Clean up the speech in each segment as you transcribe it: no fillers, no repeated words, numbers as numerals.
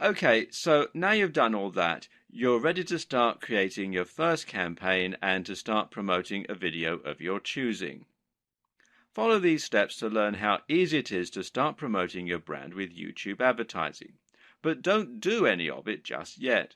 Okay, so now you've done all that, you're ready to start creating your first campaign and to start promoting a video of your choosing. Follow these steps to learn how easy it is to start promoting your brand with YouTube advertising. But don't do any of it just yet.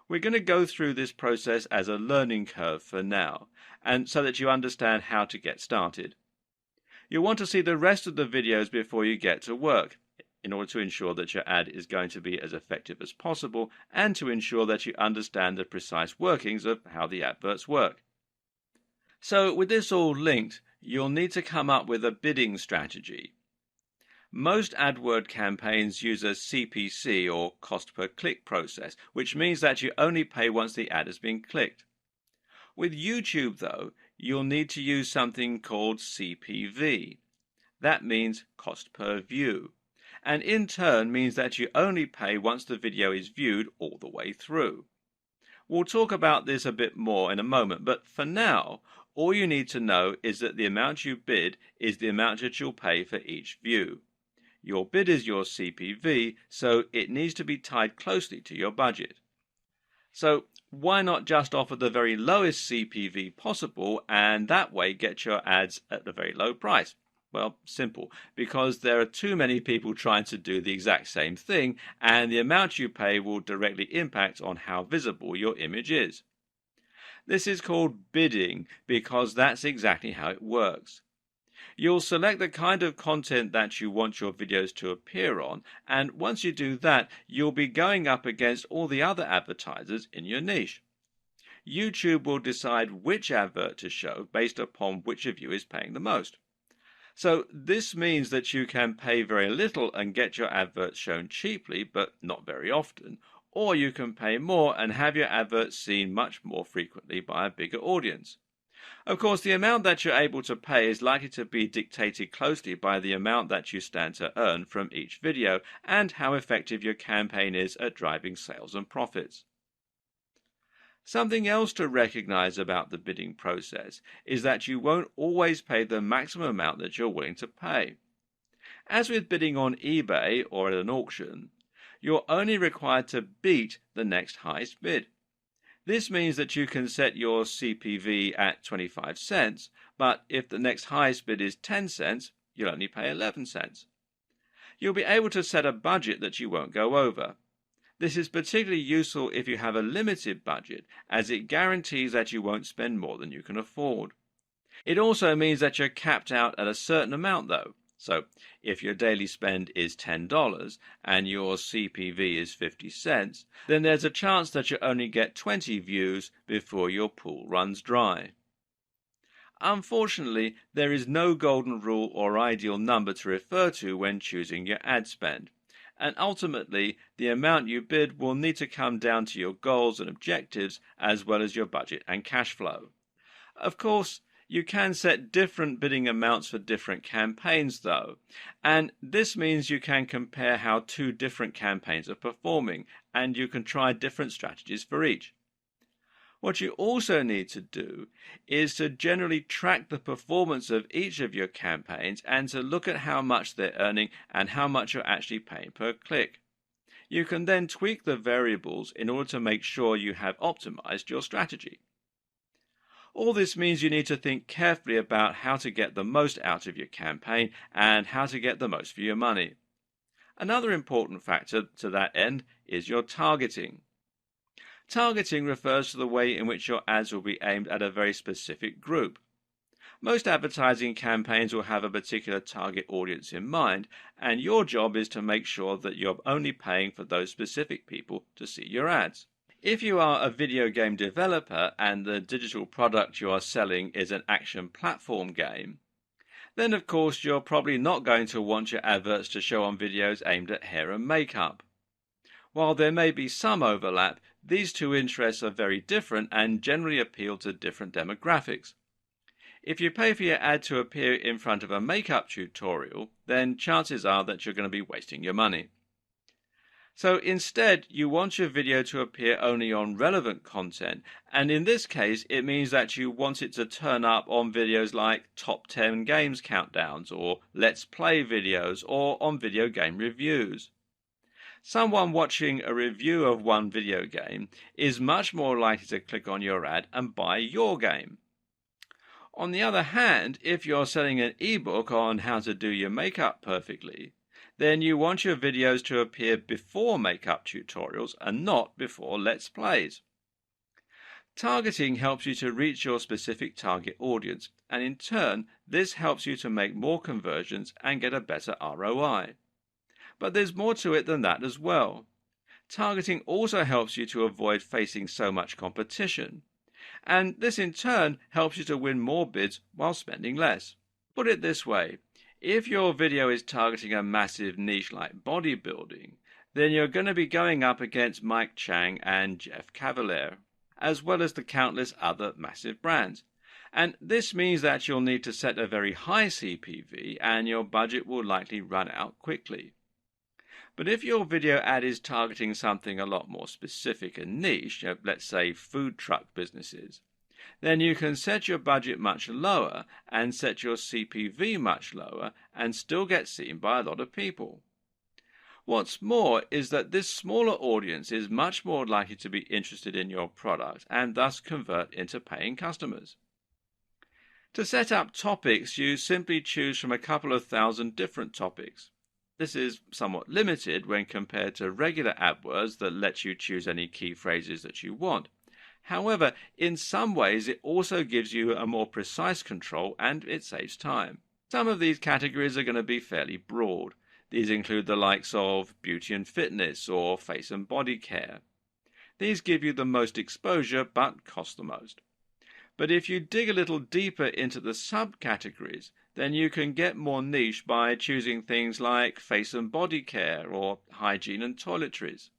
We're going to go through this process as a learning curve for now, and so that you understand how to get started. You'll want to see the rest of the videos before you get to work, in order to ensure that your ad is going to be as effective as possible and to ensure that you understand the precise workings of how the adverts work. So with this all linked, you'll need to come up with a bidding strategy. Most AdWord campaigns use a CPC or cost per click process, which means that you only pay once the ad has been clicked. With YouTube though, you'll need to use something called CPV. That means cost per view, and in turn means that you only pay once the video is viewed all the way through. We'll talk about this a bit more in a moment, but for now, all you need to know is that the amount you bid is the amount that you'll pay for each view. Your bid is your CPV, so it needs to be tied closely to your budget. So why not just offer the very lowest CPV possible and that way get your ads at a very low price? Well, simple, because there are too many people trying to do the exact same thing, and the amount you pay will directly impact on how visible your image is. This is called bidding because that's exactly how it works. You'll select the kind of content that you want your videos to appear on, and once you do that, you'll be going up against all the other advertisers in your niche. YouTube will decide which advert to show based upon which of you is paying the most. So this means that you can pay very little and get your adverts shown cheaply, but not very often, or you can pay more and have your adverts seen much more frequently by a bigger audience. Of course, the amount that you're able to pay is likely to be dictated closely by the amount that you stand to earn from each video and how effective your campaign is at driving sales and profits. Something else to recognize about the bidding process is that you won't always pay the maximum amount that you're willing to pay. As with bidding on eBay or at an auction, you're only required to beat the next highest bid. This means that you can set your CPV at 25 cents, but if the next highest bid is 10 cents, you'll only pay 11 cents. You'll be able to set a budget that you won't go over. This is particularly useful if you have a limited budget, as it guarantees that you won't spend more than you can afford. It also means that you're capped out at a certain amount though. So if your daily spend is $10 and your CPV is 50 cents, then there's a chance that you only get 20 views before your pool runs dry. Unfortunately, there is no golden rule or ideal number to refer to when choosing your ad spend. And ultimately, the amount you bid will need to come down to your goals and objectives as well as your budget and cash flow. Of course, you can set different bidding amounts for different campaigns though, and this means you can compare how two different campaigns are performing, and you can try different strategies for each. What you also need to do is to generally track the performance of each of your campaigns and to look at how much they're earning and how much you're actually paying per click. You can then tweak the variables in order to make sure you have optimized your strategy. All this means you need to think carefully about how to get the most out of your campaign and how to get the most for your money. Another important factor to that end is your targeting. Targeting refers to the way in which your ads will be aimed at a very specific group. Most advertising campaigns will have a particular target audience in mind, and your job is to make sure that you're only paying for those specific people to see your ads. If you are a video game developer and the digital product you are selling is an action platform game, then of course you're probably not going to want your adverts to show on videos aimed at hair and makeup. While there may be some overlap, these two interests are very different and generally appeal to different demographics. If you pay for your ad to appear in front of a makeup tutorial, then chances are that you're going to be wasting your money. So instead, you want your video to appear only on relevant content, and in this case, it means that you want it to turn up on videos like top 10 games countdowns, or let's play videos, or on video game reviews. Someone watching a review of one video game is much more likely to click on your ad and buy your game. On the other hand, if you're selling an ebook on how to do your makeup perfectly, then you want your videos to appear before makeup tutorials and not before Let's Plays. Targeting helps you to reach your specific target audience, and in turn, this helps you to make more conversions and get a better ROI. But there's more to it than that as well. Targeting also helps you to avoid facing so much competition, and this in turn helps you to win more bids while spending less. Put it this way, if your video is targeting a massive niche like bodybuilding, then you're going to be going up against Mike Chang and Jeff Cavaliere, as well as the countless other massive brands. And this means that you'll need to set a very high CPV and your budget will likely run out quickly. But if your video ad is targeting something a lot more specific and niche, let's say food truck businesses, then you can set your budget much lower and set your CPV much lower and still get seen by a lot of people. What's more is that this smaller audience is much more likely to be interested in your product and thus convert into paying customers. To set up topics, you simply choose from a couple of thousand different topics. This is somewhat limited when compared to regular AdWords that lets you choose any key phrases that you want. However, in some ways it also gives you a more precise control and it saves time. Some of these categories are going to be fairly broad. These include the likes of beauty and fitness or face and body care. These give you the most exposure but cost the most. But if you dig a little deeper into the subcategories, then you can get more niche by choosing things like face and body care or hygiene and toiletries.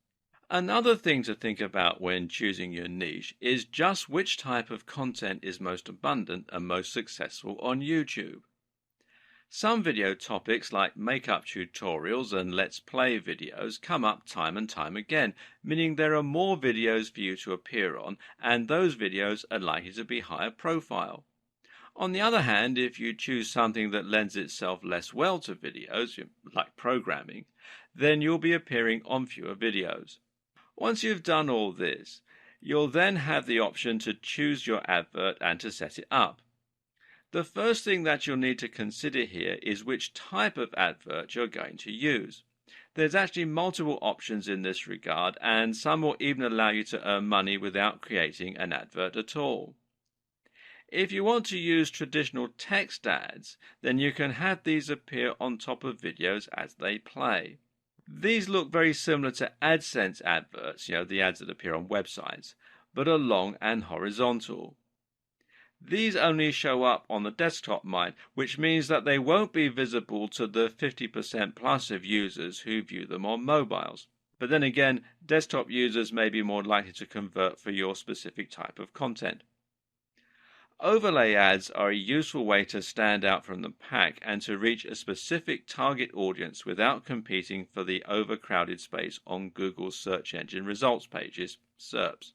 Another thing to think about when choosing your niche is just which type of content is most abundant and most successful on YouTube. Some video topics like makeup tutorials and Let's Play videos come up time and time again, meaning there are more videos for you to appear on, and those videos are likely to be higher profile. On the other hand, if you choose something that lends itself less well to videos, like programming, then you'll be appearing on fewer videos. Once you've done all this, you'll then have the option to choose your advert and to set it up. The first thing that you'll need to consider here is which type of advert you're going to use. There's actually multiple options in this regard, and some will even allow you to earn money without creating an advert at all. If you want to use traditional text ads, then you can have these appear on top of videos as they play. These look very similar to Adsense adverts, the ads that appear on websites, but are long and horizontal. These only show up on the desktop mind, which means that they won't be visible to the 50% plus of users who view them on mobiles. But then again, desktop users may be more likely to convert for your specific type of content. Overlay ads are a useful way to stand out from the pack and to reach a specific target audience without competing for the overcrowded space on Google's search engine results pages, SERPs.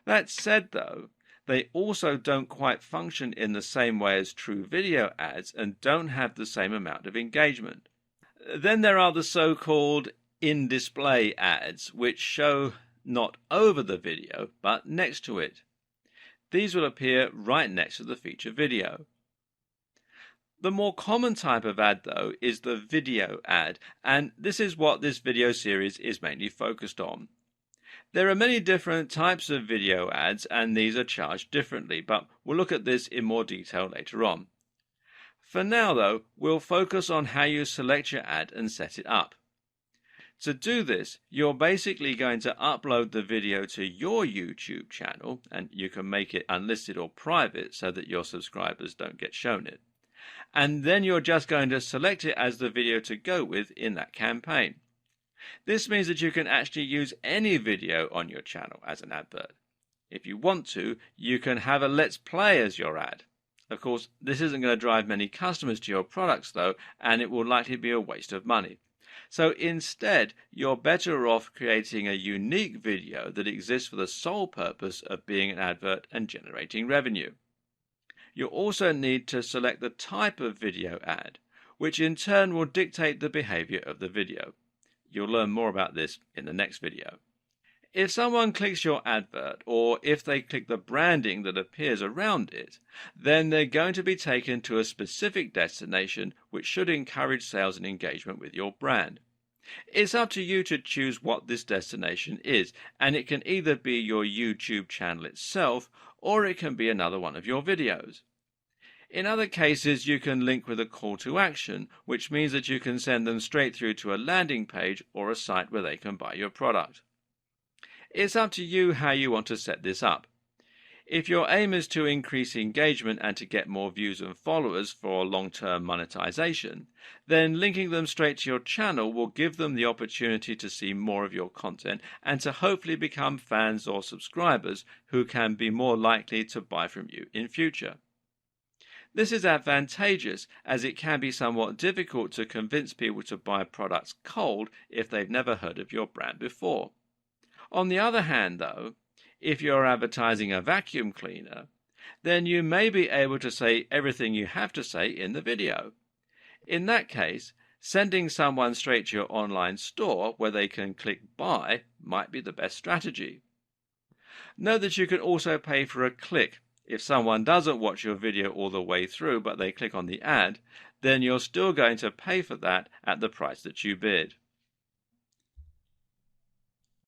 That said, though, they also don't quite function in the same way as true video ads and don't have the same amount of engagement. Then there are the so-called in-display ads, which show not over the video, but next to it. These will appear right next to the feature video. The more common type of ad, though, is the video ad, and this is what this video series is mainly focused on. There are many different types of video ads, and these are charged differently, but we'll look at this in more detail later on. For now, though, we'll focus on how you select your ad and set it up. To do this, you're basically going to upload the video to your YouTube channel, and you can make it unlisted or private so that your subscribers don't get shown it. And then you're just going to select it as the video to go with in that campaign. This means that you can actually use any video on your channel as an advert. If you want to, you can have a Let's Play as your ad. Of course, this isn't going to drive many customers to your products though, and it will likely be a waste of money. So instead, you're better off creating a unique video that exists for the sole purpose of being an advert and generating revenue. You'll also need to select the type of video ad, which in turn will dictate the behavior of the video. You'll learn more about this in the next video. If someone clicks your advert, or if they click the branding that appears around it, then they're going to be taken to a specific destination which should encourage sales and engagement with your brand. It's up to you to choose what this destination is, and it can either be your YouTube channel itself, or it can be another one of your videos. In other cases, you can link with a call to action, which means that you can send them straight through to a landing page or a site where they can buy your product. It's up to you how you want to set this up. If your aim is to increase engagement and to get more views and followers for long-term monetization, then linking them straight to your channel will give them the opportunity to see more of your content and to hopefully become fans or subscribers who can be more likely to buy from you in future. This is advantageous as it can be somewhat difficult to convince people to buy products cold if they've never heard of your brand before. On the other hand, though, if you're advertising a vacuum cleaner, then you may be able to say everything you have to say in the video. In that case, sending someone straight to your online store where they can click buy might be the best strategy. Note that you can also pay for a click. If someone doesn't watch your video all the way through but they click on the ad, then you're still going to pay for that at the price that you bid.